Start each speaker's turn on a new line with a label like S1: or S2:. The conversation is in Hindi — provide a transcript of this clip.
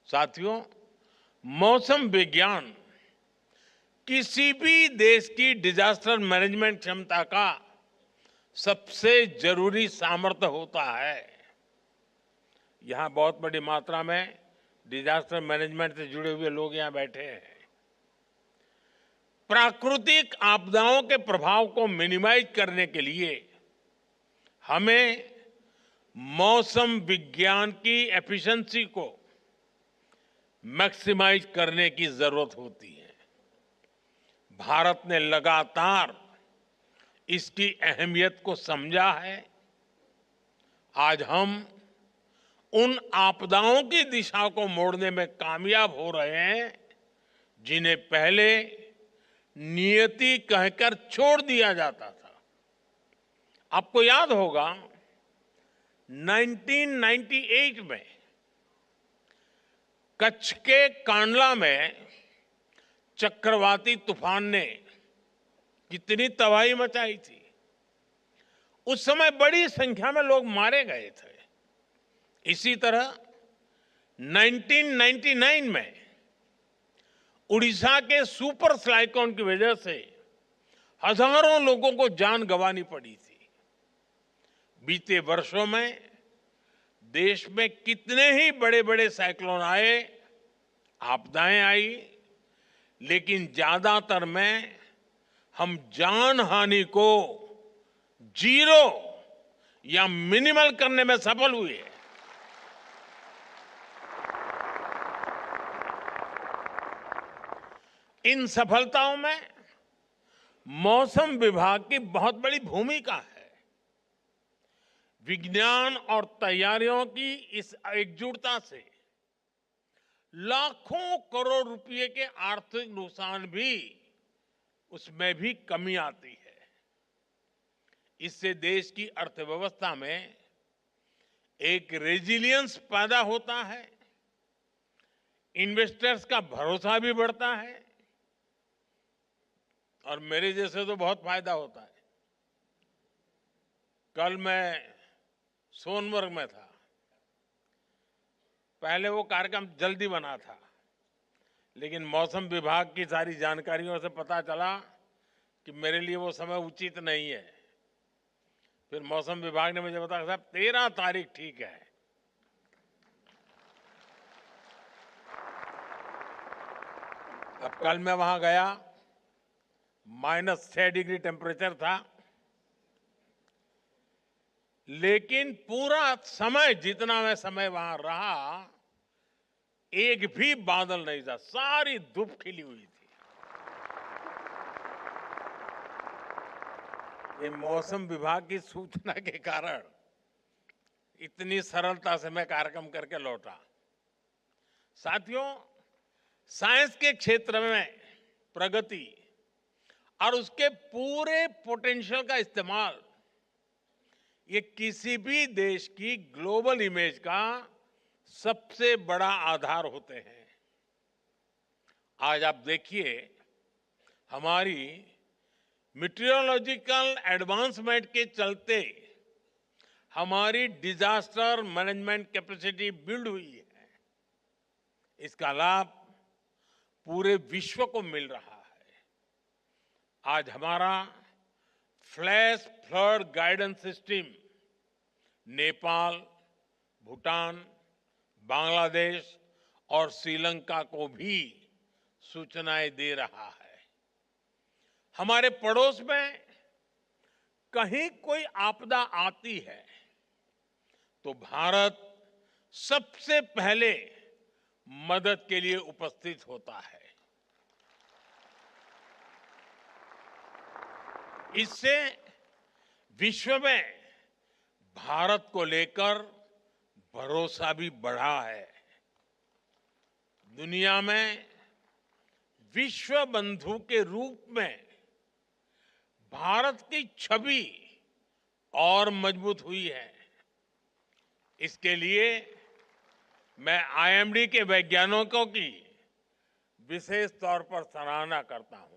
S1: साथियों, मौसम विज्ञान किसी भी देश की डिजास्टर मैनेजमेंट क्षमता का सबसे जरूरी सामर्थ्य होता है। यहां बहुत बड़ी मात्रा में डिजास्टर मैनेजमेंट से जुड़े हुए लोग यहां बैठे हैं। प्राकृतिक आपदाओं के प्रभाव को मिनिमाइज करने के लिए हमें मौसम विज्ञान की एफिशिएंसी को मैक्सिमाइज करने की जरूरत होती है। भारत ने लगातार इसकी अहमियत को समझा है। आज हम उन आपदाओं की दिशा को मोड़ने में कामयाब हो रहे हैं जिन्हें पहले नियति कहकर छोड़ दिया जाता था। आपको याद होगा 1998 में कच्छ के कांडला में चक्रवाती तूफान ने कितनी तबाही मचाई थी। उस समय बड़ी संख्या में लोग मारे गए थे। इसी तरह 1999 में उड़ीसा के सुपर साइक्लोन की वजह से हजारों लोगों को जान गंवानी पड़ी थी। बीते वर्षों में देश में कितने ही बड़े बड़े साइक्लोन आए, आपदाएं आई, लेकिन ज्यादातर में हम जान हानि को जीरो या मिनिमल करने में सफल हुए। इन सफलताओं में मौसम विभाग की बहुत बड़ी भूमिका है। विज्ञान और तैयारियों की इस एकजुटता से लाखों करोड़ रुपए के आर्थिक नुकसान भी उसमें भी कमी आती है। इससे देश की अर्थव्यवस्था में एक रेजिलियंस पैदा होता है, इन्वेस्टर्स का भरोसा भी बढ़ता है और मेरे जैसे तो बहुत फायदा होता है। कल मैं सोनमर्ग में था। पहले वो कार्यक्रम जल्दी बना था, लेकिन मौसम विभाग की सारी जानकारियों से पता चला कि मेरे लिए वो समय उचित नहीं है। फिर मौसम विभाग ने मुझे बताया, साहब 13 तारीख ठीक है। अब कल मैं वहां गया, -6 डिग्री टेम्परेचर था, लेकिन पूरा समय जितना मैं समय वहां रहा, एक भी बादल नहीं था, सारी धूप खिली हुई थी। ये मौसम विभाग की सूचना के कारण इतनी सरलता से मैं कार्यक्रम करके लौटा। साथियों, साइंस के क्षेत्र में प्रगति और उसके पूरे पोटेंशियल का इस्तेमाल, ये किसी भी देश की ग्लोबल इमेज का सबसे बड़ा आधार होते हैं। आज आप देखिए, हमारी मीटियोलॉजिकल एडवांसमेंट के चलते हमारी डिजास्टर मैनेजमेंट कैपेसिटी बिल्ड हुई है। इसका लाभ पूरे विश्व को मिल रहा है। आज हमारा flash flood guidance system Nepal, Bhutan, Bangladesh और श्रीलंका को भी सूचनाएं दे रहा है। हमारे पड़ोस में कहीं कोई आपदा आती है तो भारत सबसे पहले मदद के लिए उपस्थित होता है। इससे विश्व में भारत को लेकर भरोसा भी बढ़ा है। दुनिया में विश्व बंधु के रूप में भारत की छवि और मजबूत हुई है। इसके लिए मैं आईएमडी के वैज्ञानिकों की विशेष तौर पर सराहना करता हूं।